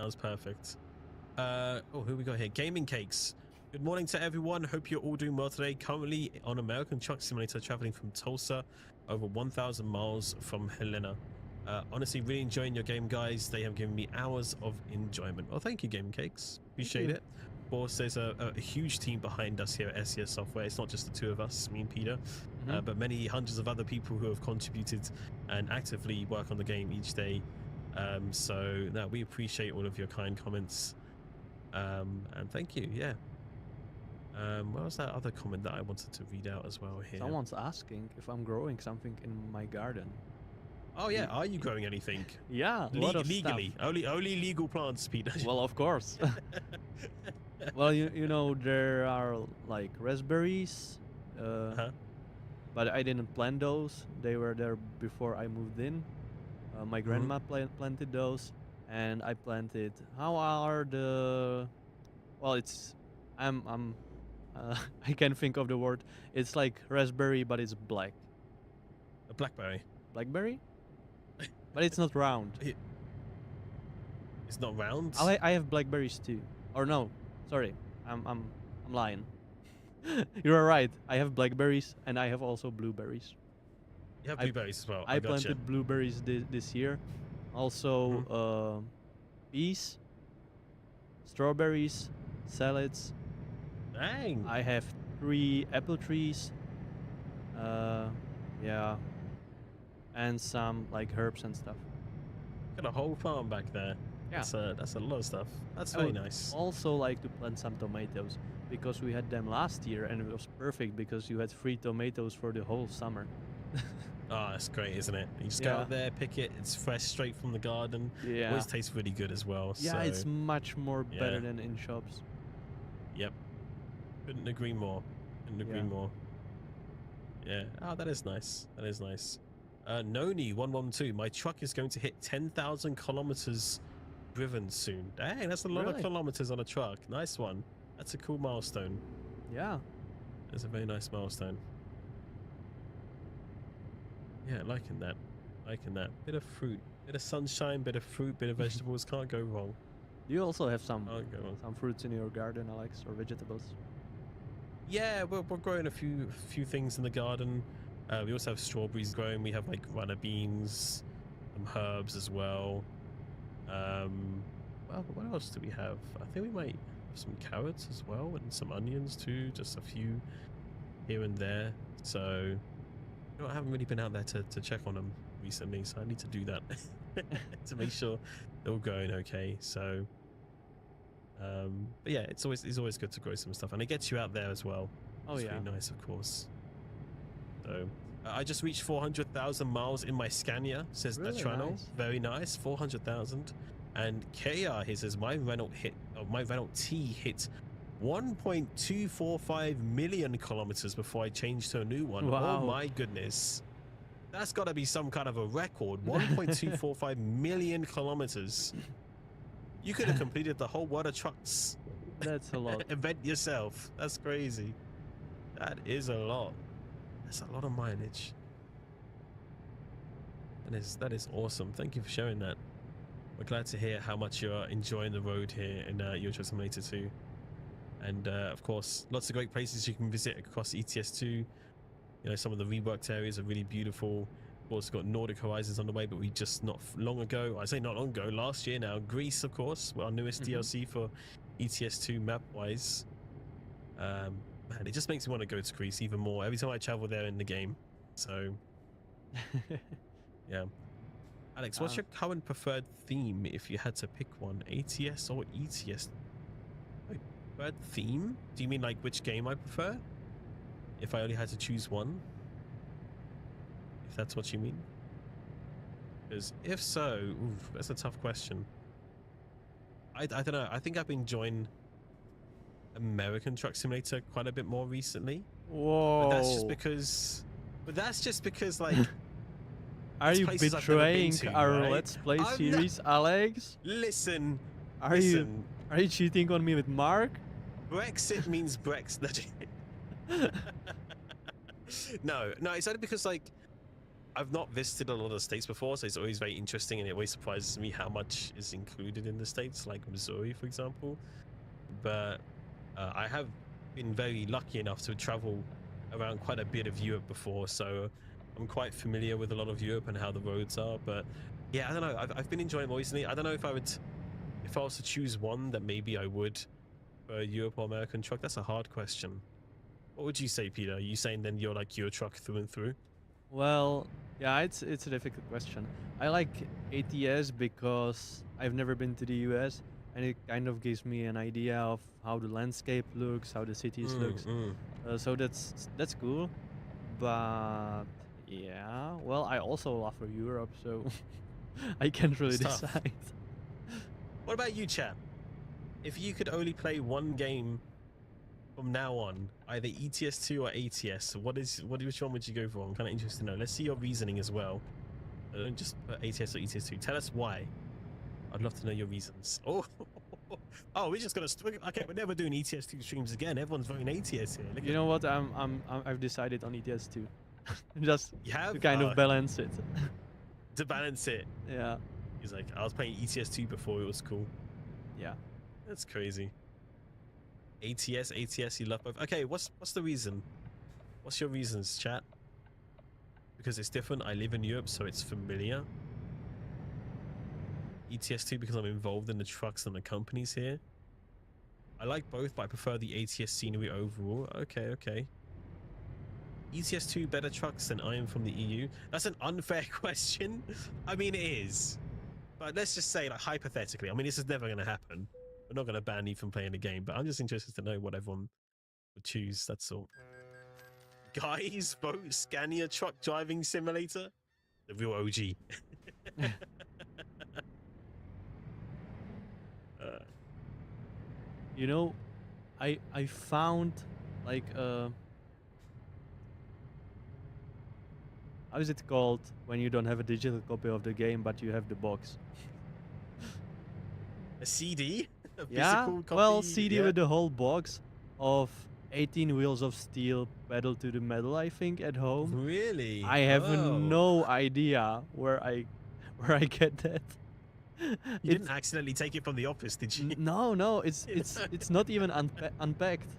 Sounds perfect. Oh, who we got here? Gaming Cakes. Good morning to everyone. Hope you're all doing well today. Currently on American Truck Simulator, traveling from Tulsa, over 1,000 miles from Helena. Honestly, really enjoying your game, guys. They have given me hours of enjoyment. Well, thank you, Gaming Cakes. Appreciate it. Of course, there's a huge team behind us here at SES Software. It's not just the two of us, me and Peter, but many hundreds of other people who have contributed and actively work on the game each day. So no, we appreciate all of your kind comments. And thank you. Yeah. What was that other comment that I wanted to read out as well here? Someone's asking if I'm growing something in my garden. Oh yeah, are you growing anything? Yeah, legally. Stuff. Only legal plants, Peter. Well, of course. Well, you know, there are like raspberries, but I didn't plant those. They were there before I moved in. My grandma planted those, and I planted. How are the? Well, it's I can't think of the word. It's like raspberry, but it's black. A blackberry. Blackberry? But it's not round. It's not round? I have blackberries too. Or no, sorry, I'm lying. You're right. I have blackberries and I have also blueberries. You have blueberries as well. I planted blueberries this year. Also, peas, strawberries, salads. Dang. I have 3 apple trees. Yeah. And some like herbs and stuff. Got a whole farm back there. Yeah. That's a lot of stuff. That's very nice. Also like to plant some tomatoes because we had them last year and it was perfect because you had free tomatoes for the whole summer. Oh, that's great, isn't it? You just go out there, pick it. It's fresh, straight from the garden. Yeah. Always tastes really good as well. Yeah, so, it's much more better than in shops. Yep. Couldn't agree more. Couldn't agree more. Yeah. Oh, that is nice. That is nice. Noni112, my truck is going to hit 10,000 kilometers driven soon. Dang, that's a lot of kilometers on a truck. Nice one. That's a cool milestone. Yeah. That's a very nice milestone. Yeah, liking that. Liking that. Bit of fruit, bit of sunshine, bit of fruit, bit of vegetables. Can't go wrong. You also have some some fruits in your garden, Alex, or vegetables? Yeah, we're growing a few things in the garden. We also have strawberries growing. We have like runner beans, some herbs as well. Well, what else do we have? I think we might have some carrots as well and some onions too. Just a few here and there. So, you know, I haven't really been out there to check on them recently, so I need to do that to make sure they're all going okay. So, but yeah, it's always good to grow some stuff, and it gets you out there as well. Oh, it's really nice, of course. So I just reached 400,000 miles in my Scania, says Natrano. Nice. Very nice, 400,000. And KR, he says my Renault T hit 1.245 million kilometers before I changed to a new one. Wow. Oh my goodness, that's got to be some kind of a record. 1.245 million kilometers. You could have completed the whole World of Trucks. That's a lot. Event yourself. That's crazy. That is a lot. That's a lot of mileage. That is awesome. Thank you for sharing that. We're glad to hear how much you're enjoying the road here in Euro Truck Simulator 2. And of course, lots of great places you can visit across ETS2. You know, some of the reworked areas are really beautiful. Of course, we've got Nordic Horizons on the way, but we just not long ago, I say not long ago, last year now, Greece, of course, our newest DLC for ETS2 map-wise. Man, it just makes me want to go to Greece even more every time I travel there in the game. So, yeah. Alex, what's your current preferred theme if you had to pick one? ATS or ETS? Wait, preferred theme? Do you mean like which game I prefer? If I only had to choose one? If that's what you mean? Because if so, oof, that's a tough question. I don't know. I think I've been enjoying American Truck Simulator quite a bit more recently. Whoa. But that's just because like are you betraying our Let's Play series, Alex? Listen. Are you cheating on me with Mark? Brexit means Brexit. No, it's only because like I've not visited a lot of the states before, so it's always very interesting, and it always surprises me how much is included in the states, like Missouri, for example. But I have been very lucky enough to travel around quite a bit of Europe before, so I'm quite familiar with a lot of Europe and how the roads are. But yeah, I don't know. I've been enjoying them recently. I don't know if I was to choose one that maybe I would for Europe or American truck. That's a hard question. What would you say, Peter? Are you saying then you're like Euro truck through and through? Well, yeah, it's a difficult question. I like ATS because I've never been to the US, and it kind of gives me an idea of how the landscape looks, how the cities looks. So that's cool. But yeah, well, I also love for Europe, so I can't really decide. What about you, chap? If you could only play one game from now on, either ETS2 or ATS, which one would you go for? I'm kind of interested to know. Let's see your reasoning as well. Don't just put ATS or ETS2. Tell us why. I'd love to know your reasons. Oh, we're just gonna. Okay, we're never doing ETS2 streams again. Everyone's voting ATS here. You know what? I've decided on ETS2, just to kind of balance it. To balance it. Yeah. He's like, I was playing ETS2 before it was cool. Yeah. That's crazy. ATS, you love both. Okay, what's the reason? What's your reasons, chat? Because it's different. I live in Europe, so it's familiar. ETS2 because I'm involved in the trucks and the companies here. I like both, but I prefer the ATS scenery overall. Okay. ETS2 better trucks than I am from the EU? That's an unfair question. I mean, it is. But let's just say, like, hypothetically, I mean, this is never going to happen. We're not going to ban you from playing the game, but I'm just interested to know what everyone would choose, that's all. Guys, vote Scania truck driving simulator? The real OG. You know, I found, like, how is it called when you don't have a digital copy of the game, but you have the box? A CD? Yeah, well, CD with the whole box of 18 wheels of steel pedal to the metal, I think, at home. Really? I have no idea where I get that. You didn't accidentally take it from the office, did you? No, it's not even unpacked.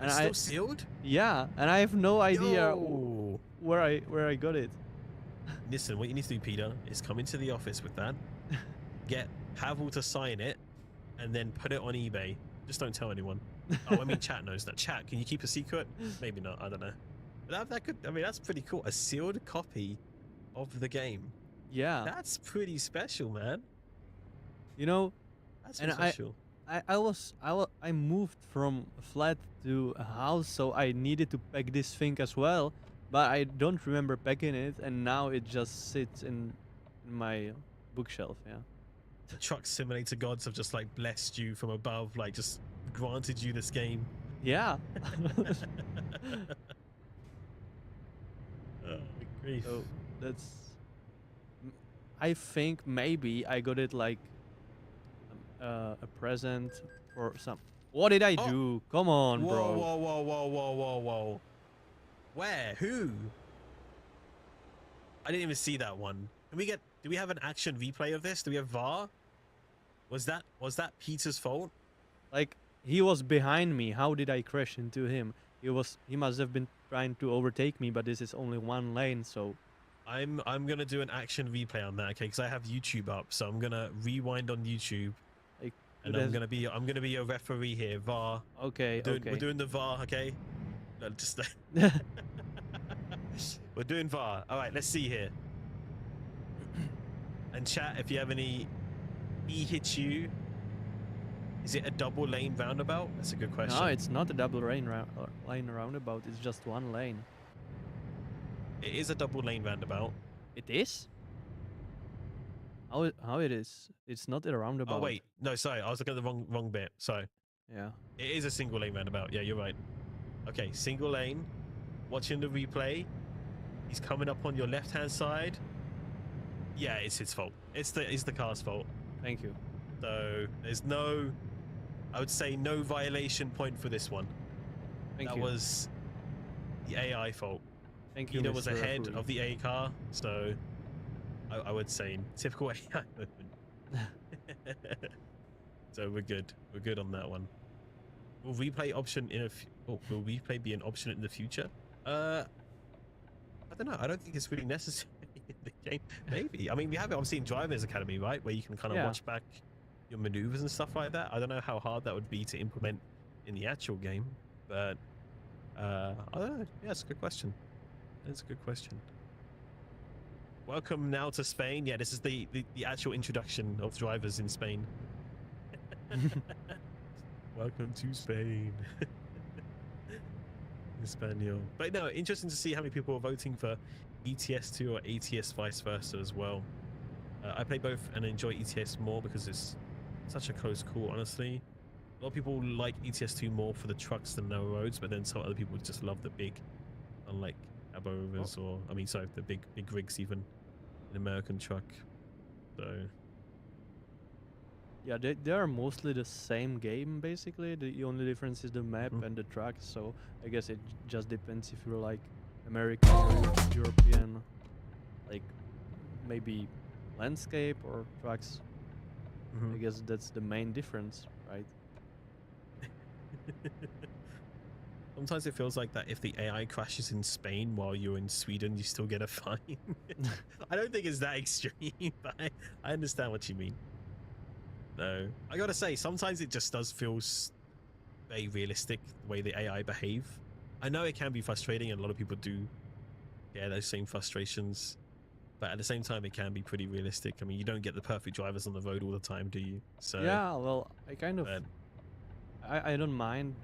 And it's still sealed? Yeah, and I have no idea where I got it. Listen, what you need to do, Peter, is come into the office with that, get Pavel to sign it, and then put it on eBay. Just don't tell anyone. Oh, I mean, chat knows that. Chat, can you keep a secret? Maybe not. I don't know. But that could. I mean, that's pretty cool. A sealed copy of the game. Yeah. That's pretty special, man. You know, that's pretty special. I moved from a flat to a house, so I needed to pack this thing as well. But I don't remember packing it, and now it just sits in my bookshelf. Yeah. The truck simulator gods have just like blessed you from above, like just granted you this game. Yeah. Grief. So that's. I think maybe I got it like a present or some. What did I do? Come on, bro. Whoa. Where? Who? I didn't even see that one. Do we have an action replay of this? Do we have VAR? Was that Peter's fault? Like, he was behind me. How did I crash into him? He must have been trying to overtake me, but this is only one lane, so I'm gonna do an action replay on that, okay? Because I have YouTube up, so I'm gonna rewind on YouTube, and I'm gonna be a referee here. VAR. Okay. We're doing the VAR, okay? No, just we're doing VAR. All right, let's see here. And chat, if you have any, he hits you. Is it a double lane roundabout? That's a good question. No, it's not a double lane roundabout. It's just one lane. It is a double lane roundabout. It is? How it is? It's not a roundabout. Oh wait, no, sorry, I was looking at the wrong bit. Sorry. Yeah. It is a single lane roundabout. Yeah, you're right. Okay, single lane. Watching the replay. He's coming up on your left-hand side. Yeah, it's his fault. It's the car's fault. Thank you. So there's no, I would say no violation point for this one. Thank you. That was the AI fault. Thank you, Ida was Mr. ahead Referee. of the A car, so I would say in typical AI movement. So we're good. We're good on that one. Will replay option in will replay be an option in the future? I don't know. I don't think it's really necessary in the game. Maybe. I mean, we have it obviously in Drivers Academy, right, where you can kind of watch back your maneuvers and stuff like that. I don't know how hard that would be to implement in the actual game, but I don't know. Yeah, it's a good question. That's a good question. Welcome now to Spain. Yeah, this is the actual introduction of drivers in Spain. Welcome to Spain. Espanol. But no, interesting to see how many people are voting for ETS2 or ATS vice versa as well. I play both and enjoy ETS more because it's such a close call, honestly. A lot of people like ETS2 more for the trucks than narrow roads, but then some other people just love the big, unlike Abovers or, I mean, sorry, the big rigs even in American truck. So yeah, they are mostly the same game basically. The only difference is the map and the truck. So I guess it just depends if you're like American or European, like maybe landscape or trucks. I guess that's the main difference, right? Sometimes it feels like that if the AI crashes in Spain while you're in Sweden, you still get a fine. I don't think it's that extreme, but I understand what you mean. No, I gotta say, sometimes it just does feel very realistic the way the AI behave. I know it can be frustrating, and a lot of people do get those same frustrations, but at the same time, it can be pretty realistic. I mean, you don't get the perfect drivers on the road all the time, do you? So yeah, well, I kind of, I don't mind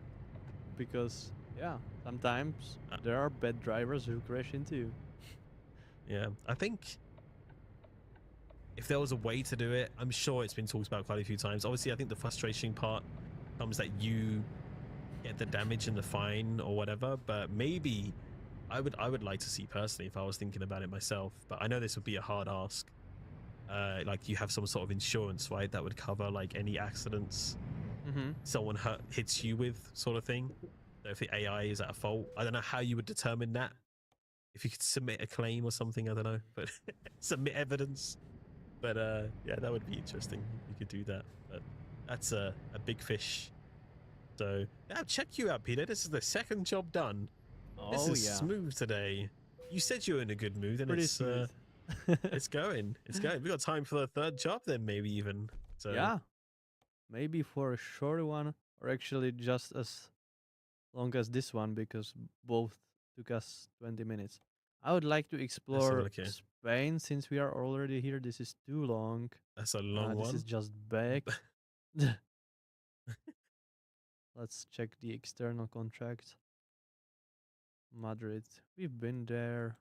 because yeah, sometimes there are bad drivers who crash into you. Yeah, I think if there was a way to do it, I'm sure it's been talked about quite a few times. Obviously, I think the frustration part comes that you get the damage and the fine or whatever, but maybe I would like to see personally if I was thinking about it myself, but I know this would be a hard ask. Like you have some sort of insurance, right, that would cover like any accidents someone hits you with, sort of thing. So if the AI is at a fault, I don't know how you would determine that. If you could submit a claim or something, I don't know, but submit evidence. But yeah, that would be interesting. You could do that, but that's a big fish. So yeah, check you out, Peter. This is the second job done. This is smooth today. You said you were in a good mood, and it's smooth. it's going. It's going. We got time for the third job, then maybe even. So yeah, maybe for a shorter one, or actually just as long as this one, because both took us 20 minutes. I would like to explore Spain since we are already here. This is too long. That's a long one. This is just back. Let's check the external contract. Madrid. We've been there.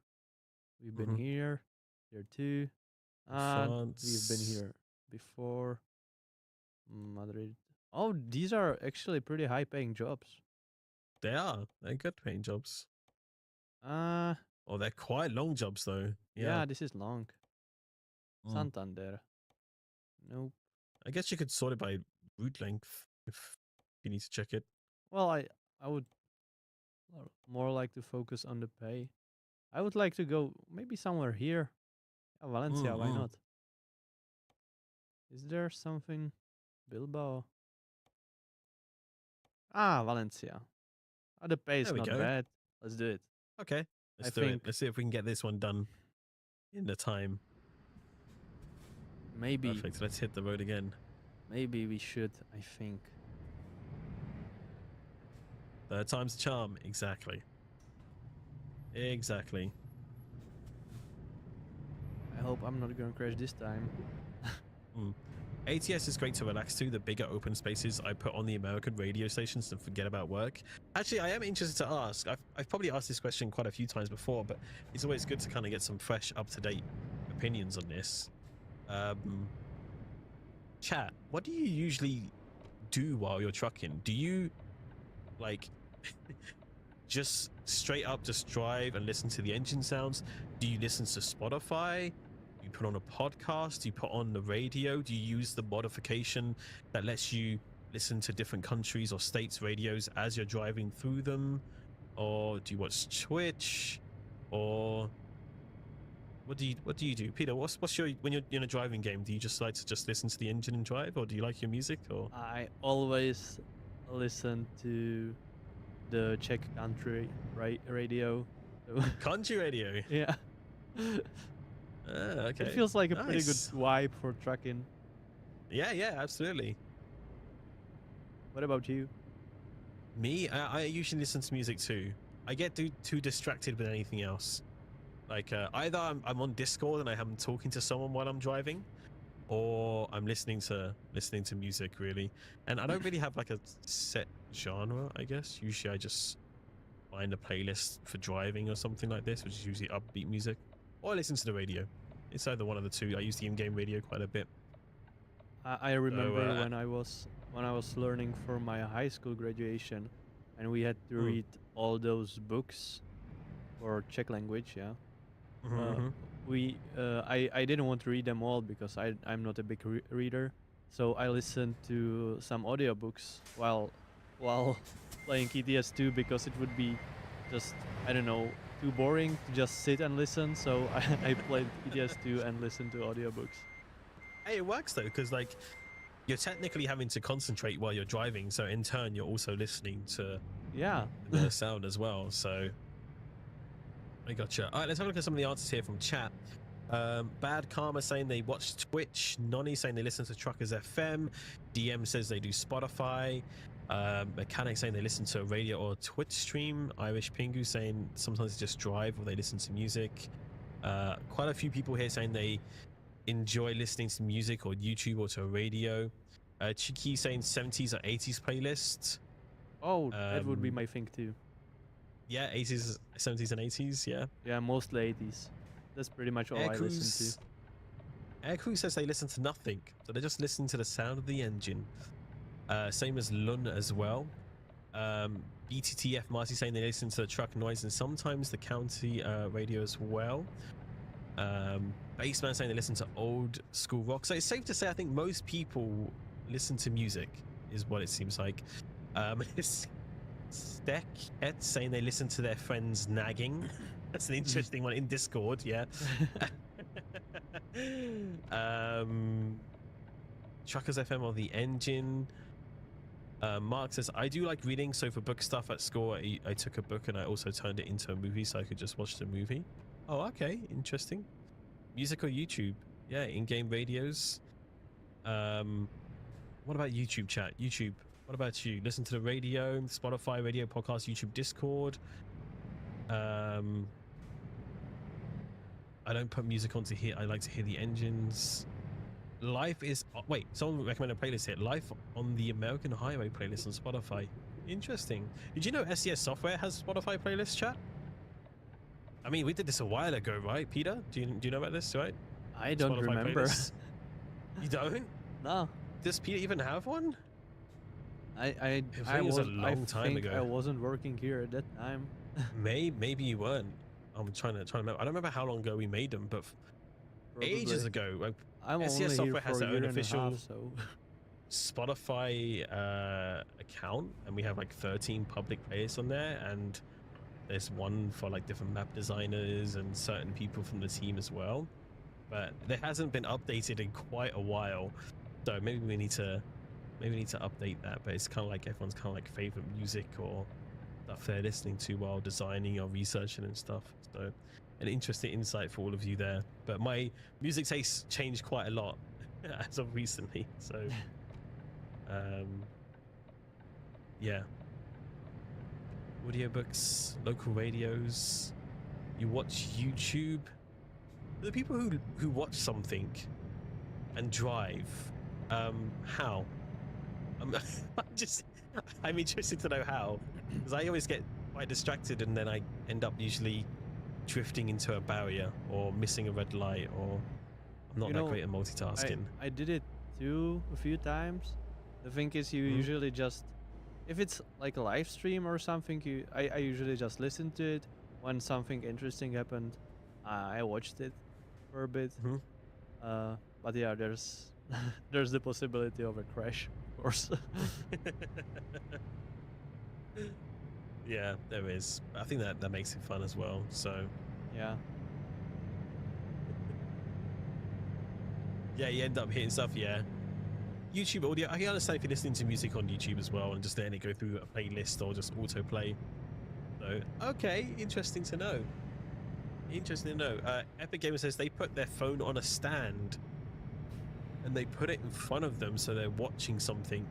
We've been here too. And we've been here before. Madrid. Oh, these are actually pretty high paying jobs. They are. They're good paying jobs. Oh, they're quite long jobs though. Yeah, this is long. Santander. Nope. I guess you could sort it by route length if you need to check it. Well, I would more like to focus on the pay. I would like to go maybe somewhere here. Yeah, Valencia, why not? Is there something? Bilbao. Ah, Valencia. The pay is not bad. Let's do it. Okay, let's do it. Let's see if we can get this one done in the time. Maybe. Perfect. Let's hit the road again. Maybe we should, I think. Third time's the charm. Exactly. Exactly. I hope I'm not going to crash this time. ATS is great to relax to. The bigger open spaces I put on the American radio stations and forget about work. Actually, I am interested to ask. I've probably asked this question quite a few times before, but it's always good to kind of get some fresh, up-to-date opinions on this. Chat, what do you usually do while you're trucking? Do you like just straight up just drive and listen to the engine sounds? Do you listen to Spotify? Do you put on a podcast? Do you put on the radio? Do you use the modification that lets you listen to different countries or states radios as you're driving through them? Or do you watch Twitch? or what do you do, Peter? What's your when you're in a driving game? Do you just like to just listen to the engine and drive, or do you like your music? Or I always listen to the Czech country radio. So country radio? yeah. Okay. It feels like a pretty good Nice. vibe for trucking. Yeah, absolutely. What about you? Me, I usually listen to music too. I get too distracted with anything else. Like either I'm on Discord and I'm talking to someone while I'm driving, or I'm listening to music really. And I don't really have like a set genre, I guess. Usually I just find a playlist for driving or something like this, which is usually upbeat music, or I listen to the radio. It's either one of the two. I use the in-game radio quite a bit. I remember when I was learning for my high school graduation, and we had to read all those books for Czech language. Yeah. I didn't want to read them all because I'm not a big reader, so I listened to some audiobooks while playing ETS2 because it would be just, I don't know, too boring to just sit and listen. So I played ETS2 and listened to audiobooks. Hey, it works though, because like you're technically having to concentrate while you're driving, so in turn you're also listening to the sound as well. So I gotcha. All right, let's have a look at some of the answers here from chat. Bad Karma saying they watch Twitch. Nonny saying they listen to Truckers FM. DM says they do Spotify. Mechanic saying they listen to a radio or a Twitch stream. Irish Pingu saying sometimes they just drive or they listen to music. Quite a few people here saying they enjoy listening to music or YouTube or to a radio. Chiki saying 70s or 80s playlists. Oh, that would be my thing too. Yeah, 80s, 70s and 80s, yeah. Yeah, mostly 80s. That's pretty much all I listen to. Aircrew says they listen to nothing, so they just listen to the sound of the engine. Same as Lun as well. BTTF Marty saying they listen to the truck noise and sometimes the county radio as well. Bassman saying they listen to old school rock. So it's safe to say I think most people listen to music, is what it seems like. Steck saying they listen to their friends nagging. That's an interesting one in Discord, yeah. Truckers FM or the engine. Mark says, I do like reading, so for book stuff at school, I took a book and I also turned it into a movie so I could just watch the movie. Oh, okay, interesting. Music or YouTube? Yeah, in-game radios. What about YouTube chat? YouTube, what about you? Listen to the radio, Spotify, radio, podcast, YouTube, Discord. I don't put music on to hear. I like to hear the engines. Life is... wait, someone recommended a playlist here. Life on the American Highway playlist on Spotify. Interesting. Did you know SES Software has Spotify playlist, chat? I mean, we did this a while ago, right, Peter? Do you know about this, right? I don't Spotify remember. Playlists? You don't? No. Does Peter even have one? I was a long time ago. I wasn't working here at that time. Maybe you weren't. I'm trying to remember. I don't remember how long ago we made them, but ages ago. Like, I'm SES only Software here has for a their own year and a official half, so. Spotify account, and we have like 13 public playlists on there, and there's one for like different map designers and certain people from the team as well. But it hasn't been updated in quite a while, so maybe we need to update that. But it's kind of like everyone's kind of like favorite music or stuff they're listening to while designing or researching and stuff. So an interesting insight for all of you there. But my music tastes changed quite a lot as of recently, so yeah. Audiobooks, local radios. You watch YouTube. The people who watch something and drive, how? I'm interested to know how, because I always get quite distracted and then I end up usually drifting into a barrier or missing a red light, or I'm not that great at multitasking. I did it too a few times. The thing is, you usually just, if it's like a live stream or something, I usually just listen to it. When something interesting happened, I watched it for a bit. But yeah, there's the possibility of a crash, of course. Yeah, there is. I think that makes it fun as well. So Yeah. Yeah, you end up hitting stuff. Yeah. YouTube audio. I can understand if you're listening to music on YouTube as well and just letting it go through a playlist or just autoplay. So, okay, interesting to know. Interesting to know. Epic Gamer says they put their phone on a stand and they put it in front of them so they're watching something.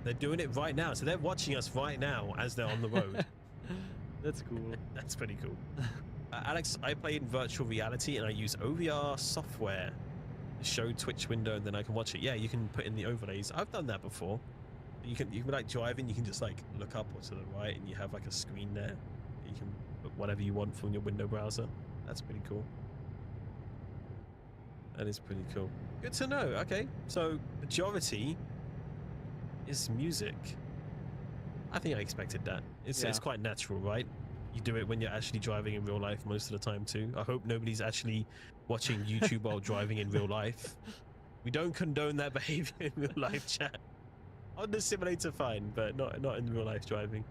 They're doing it right now. So they're watching us right now as they're on the road. That's cool. That's pretty cool. Alex, I play in virtual reality and I use OVR software to show Twitch window and then I can watch it. Yeah, you can put in the overlays. I've done that before. You can be like driving, you can just like look up or to the right and you have like a screen there. You can put whatever you want from your window browser. That's pretty cool. That is pretty cool. Good to know. Okay, so majority is music. I think I expected that. It's quite natural, right? You do it when you're actually driving in real life most of the time too. I hope nobody's actually watching YouTube while driving in real life. We don't condone that behavior in real life, chat. On the simulator, fine, but not in real life driving.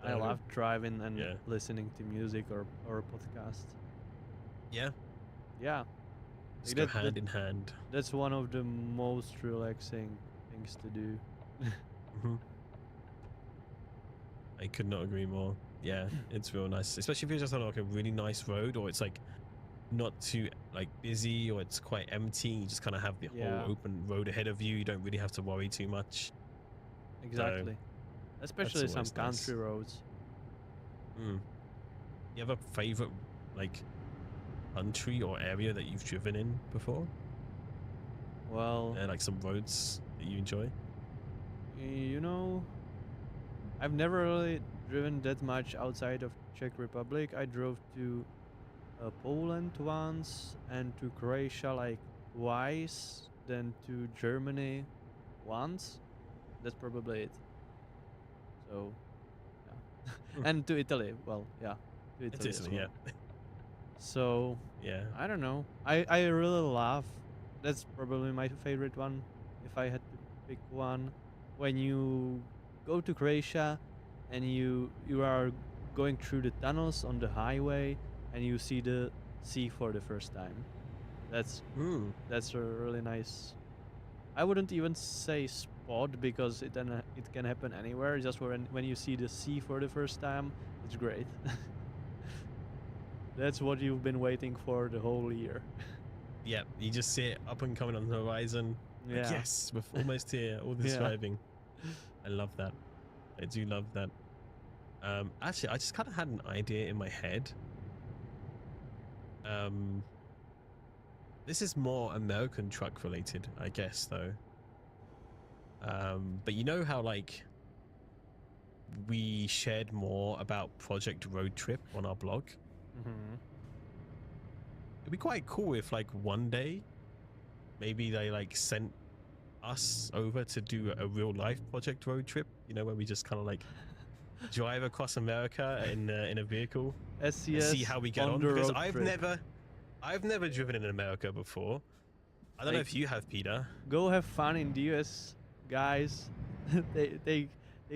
I love driving and listening to music or a podcast. Yeah. Yeah. Just go hand in hand. That's one of the most relaxing things to do. I could not agree more. Yeah, it's real nice, especially if you're just on like a really nice road, or it's like not too like busy, or it's quite empty. You just kind of have the whole open road ahead of you. You don't really have to worry too much. Exactly, especially some country roads. You have a favorite like country or area that you've driven in before? Well, like some roads that you enjoy? You know, I've never really driven that much outside of Czech Republic. I drove to Poland once and to Croatia like twice, then to Germany once. That's probably it. So, yeah. And to Italy. Well, yeah, to Italy. It's Italy, yeah. So, yeah, I don't know. I really love. That's probably my favorite one. If I had to pick one, when you go to Croatia and you are going through the tunnels on the highway and you see the sea for the first time. That's a really nice. I wouldn't even say spot because it can happen anywhere. Just when you see the sea for the first time, it's great. That's what you've been waiting for the whole year. Yeah, you just see it up and coming on the horizon. Yeah. Like, yes, we're almost here. All this driving. I love that. I do love that. Actually, I just kind of had an idea in my head. This is more American truck related, I guess, though. But you know how like we shared more about Project Road Trip on our blog? It'd be quite cool if like one day maybe they like sent us over to do a real life Project Road Trip, you know, where we just kind of like drive across America in a vehicle and see how we get on, because I've never driven in America before. I don't know if you have, Peter. Go have fun in the US, guys. they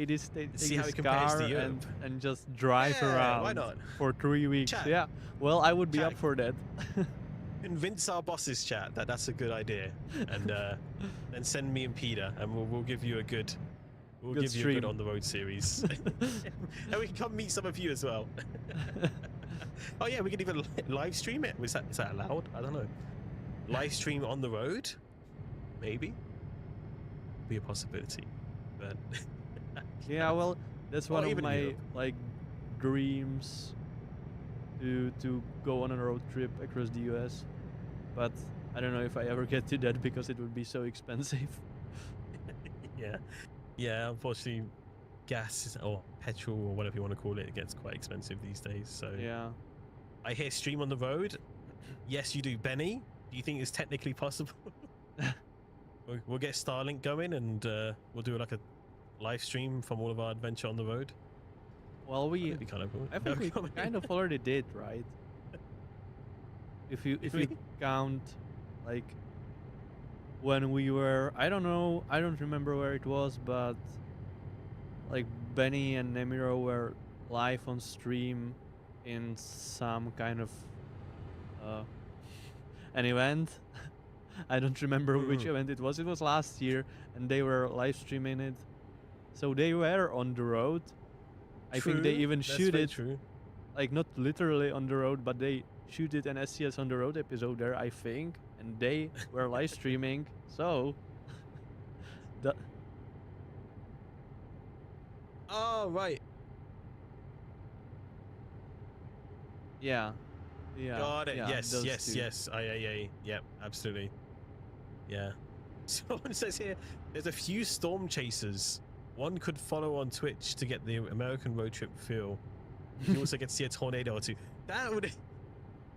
just take see how this it compares car to Europe and just drive around why not? for 3 weeks. Chat. Yeah, well, I would be up for that. Convince our bosses, chat, that that's a good idea, and then send me and Peter, and we'll give you a good you a good on the road series. And we can come meet some of you as well. Oh yeah, we can even live stream it. Is that allowed? I don't know. Live stream on the road, maybe. Be a possibility, but yeah, well, that's one of my like dreams to go on a road trip across the US, but I don't know if I ever get to that because it would be so expensive. Yeah, unfortunately gas or petrol or whatever you want to call it gets quite expensive these days. So yeah, I hear stream on the road. Yes, you do, Benny. Do you think it's technically possible? We'll get Starlink going and we'll do like a live stream from all of our adventure on the road. Well, that'd be kind of cool. I think we kind of already did, right? If you count like when we were, I don't know, I don't remember where it was, but like Benny and Nemiro were live on stream in some kind of an event. I don't remember which event it was. It was last year, and they were live streaming it. So they were on the road. I think they even shoot it, like not literally on the road, but they shoot it an SCS on the road episode there, I think, and they were live streaming. So, oh right. Yeah. Got it. Yeah, yes. Yep, absolutely. Yeah. Someone says here, there's a few storm chasers. One could follow on Twitch to get the American road trip feel. You also get to see a tornado or two. That would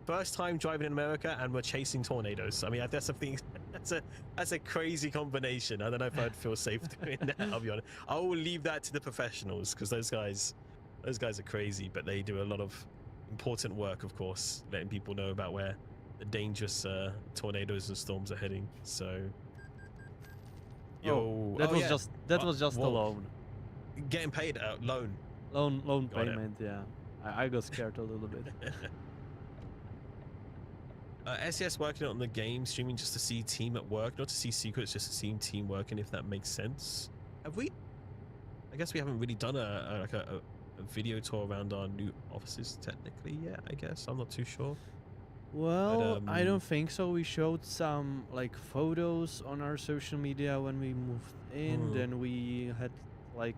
first time driving in America and we're chasing tornadoes. I mean, that's something. That's a crazy combination. I don't know if I'd feel safe doing that. I'll be honest. I will leave that to the professionals because those guys are crazy, but they do a lot of important work, of course, letting people know about where the dangerous tornadoes and storms are heading. So, that was just a loan. Getting paid loan Loan payment. Yeah, I got scared a little bit. SES working on the game, streaming just to see team at work, not to see secrets, just to see team working, if that makes sense. Have we? I guess we haven't really done a video tour around our new offices technically yet, I guess. I'm not too sure. Well, I don't think so. We showed some like photos on our social media when we moved in. Then we had like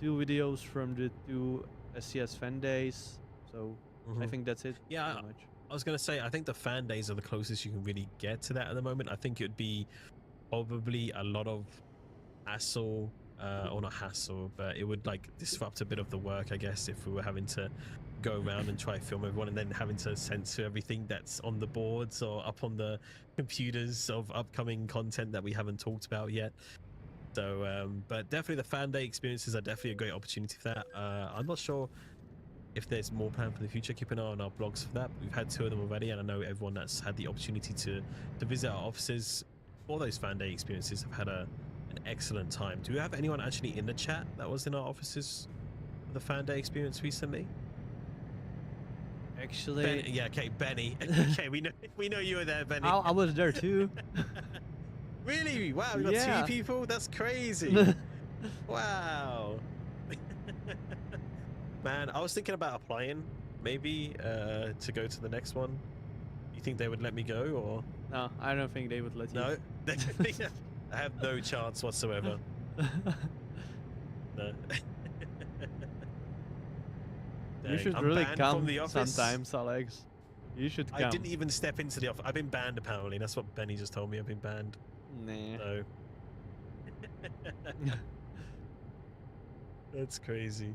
2 videos from the 2 SCS fan days. So I think that's it. Yeah, I was going to say, I think the fan days are the closest you can really get to that at the moment. I think it would be probably a lot of hassle, or not hassle, but it would like disrupt a bit of the work, I guess, if we were having to go around and try to film everyone and then having to censor everything that's on the boards or up on the computers of upcoming content that we haven't talked about yet. So, but definitely the fan day experiences are definitely a great opportunity for that. I'm not sure if there's more planned for the future. Keep an eye on our blogs for that. We've had 2 of them already, and I know everyone that's had the opportunity to visit our offices for those fan day experiences have had an excellent time. Do we have anyone actually in the chat that was in our offices for the fan day experience recently? Actually, yeah, okay, Benny. Okay, we know you were there, Benny. I was there too. Really? Wow, we got 2 people. That's crazy. Wow. Man, I was thinking about applying, maybe, to go to the next one. You think they would let me go, or? No, I don't think they would let you. No, I have no chance whatsoever. No. You should really come sometimes, Alex. You should come. I didn't even step into the office. I've been banned, apparently. That's what Benny just told me. I've been banned. Nah. No. That's crazy.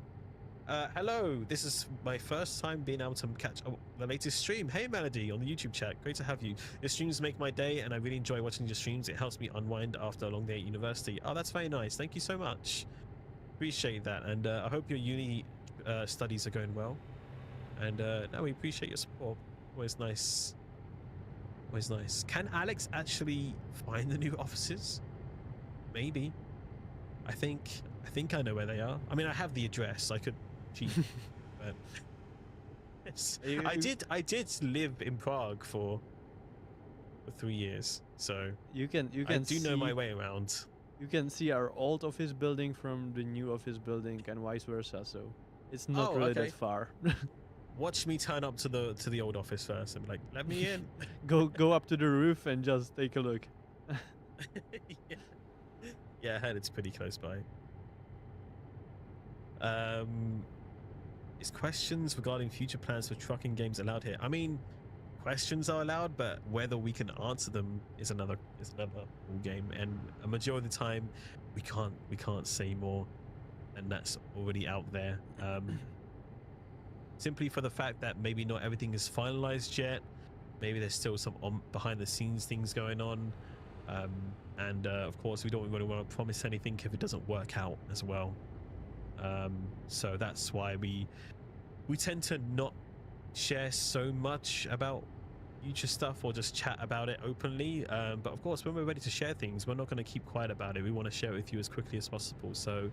Hello, this is my first time being able to catch the latest stream. Hey Melody on the YouTube chat, great to have you. Your streams make my day and I really enjoy watching your streams. It helps me unwind after a long day at university. Oh, that's very nice. Thank you so much. Appreciate that, and I hope your uni studies are going well. And no, we appreciate your support. Always nice. Always nice. Can Alex actually find the new offices? Maybe. I think I know where they are. I mean, I have the address. I could cheat. But I did live in Prague for 3 years, so you can I do know my way around. You can see our old office building from the new office building and vice versa, so it's not really that far. Watch me turn up to the old office first and be like, let me in. go up to the roof and just take a look. Yeah, I heard it's pretty close by. Is questions regarding future plans for trucking games allowed here? I mean, questions are allowed, but whether we can answer them is another game. And a majority of the time, we can't say more, and that's already out there. Simply for the fact that maybe not everything is finalized yet. Maybe there's still some behind the scenes things going on. And of course, we don't really want to promise anything if it doesn't work out as well. So that's why we tend to not share so much about future stuff or just chat about it openly. But of course, when we're ready to share things, we're not going to keep quiet about it. We want to share it with you as quickly as possible. So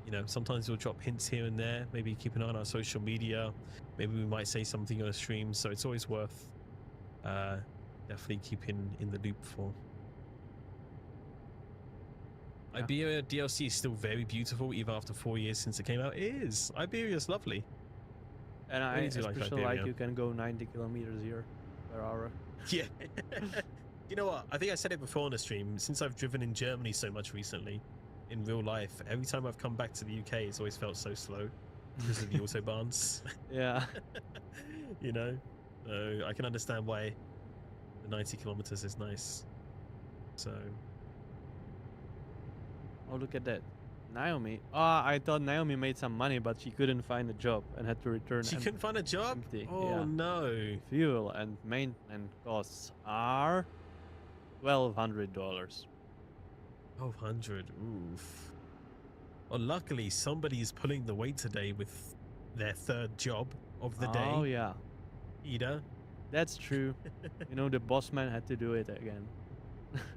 you know, sometimes we'll drop hints here and there. Maybe keep an eye on our social media. Maybe we might say something on a stream. So it's always worth definitely keeping in the loop for. Yeah. Iberia DLC is still very beautiful even after 4 years since it came out. It is. Iberia's lovely. And I especially like you can go 90 kilometers here per hour. Yeah. You know what? I think I said it before on the stream. Since I've driven in Germany so much recently, in real life, every time I've come back to the UK, it's always felt so slow because of the autobahns. Yeah. You know? So I can understand why the 90 kilometers is nice. So. Oh, look at that. Naomi. I thought Naomi made some money, but she couldn't find a job and had to return. She couldn't find a job? Empty. Oh, yeah. No. Fuel and maintenance costs are $1,200. 1,200. Oof. Well, luckily, somebody's pulling the weight today with their third job of the day. Oh, yeah. Ida. That's true. You know, the boss man had to do it again.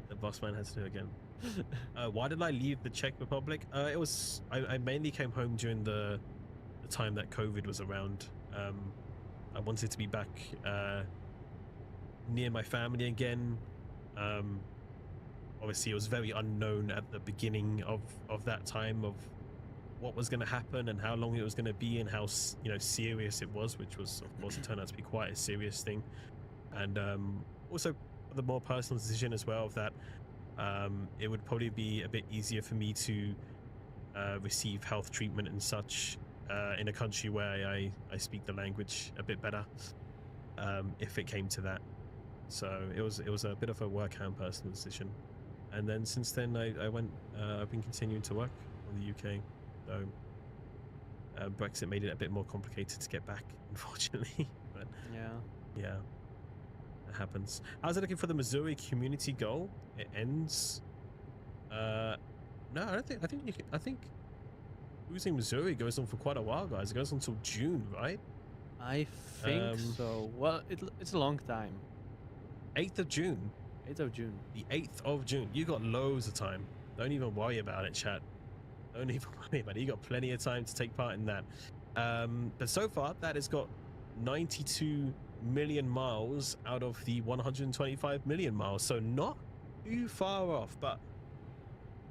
The boss man had to do it again. Why did I leave the Czech Republic? It was I mainly came home during the time that COVID was around. I wanted to be back near my family again. Obviously, it was very unknown at the beginning of that time of what was going to happen and how long it was going to be and how serious it was, which was, of course, it turned out to be quite a serious thing. And also the more personal decision as well of that. It would probably be a bit easier for me to receive health treatment and such in a country where I speak the language a bit better, if it came to that. So it was a bit of a work and personal decision. And then since then I've been continuing to work in the UK. So Brexit made it a bit more complicated to get back, unfortunately. But yeah. It happens. I was looking for the Missouri community goal. It ends. No, I don't think. I think losing Missouri goes on for quite a while, guys. It goes on until June, right? I think so. Well, it's a long time. 8th of June. 8th of June. The 8th of June. You got loads of time. Don't even worry about it, chat. Don't even worry about it. You got plenty of time to take part in that. But so far, that has got 92 million miles out of the 125 million miles, so not too far off. But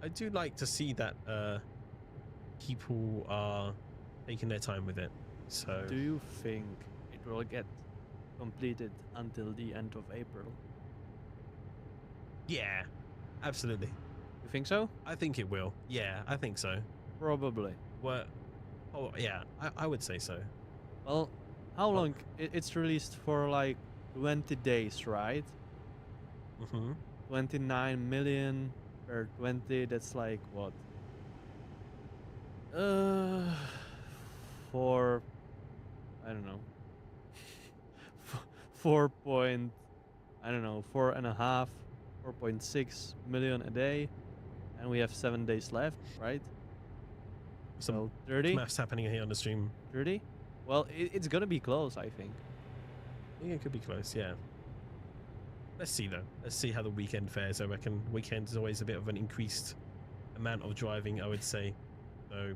I do like to see that people are taking their time with it. So do you think it will get completed until the end of April? Yeah, absolutely. You think so? I think it will. Yeah, I think so. Probably. Well, oh yeah, I would say so. Well, how long? It's released for like 20 days, right? 29 million or 20. That's like what? For I don't know. 4.5, 4.6 million a day, and we have 7 days left, right? So 30. Maths happening here on the stream. 30. Well, it's gonna be close, I think. Yeah, it could be close, yeah. Let's see, though. Let's see how the weekend fares. I reckon weekend is always a bit of an increased amount of driving, I would say. So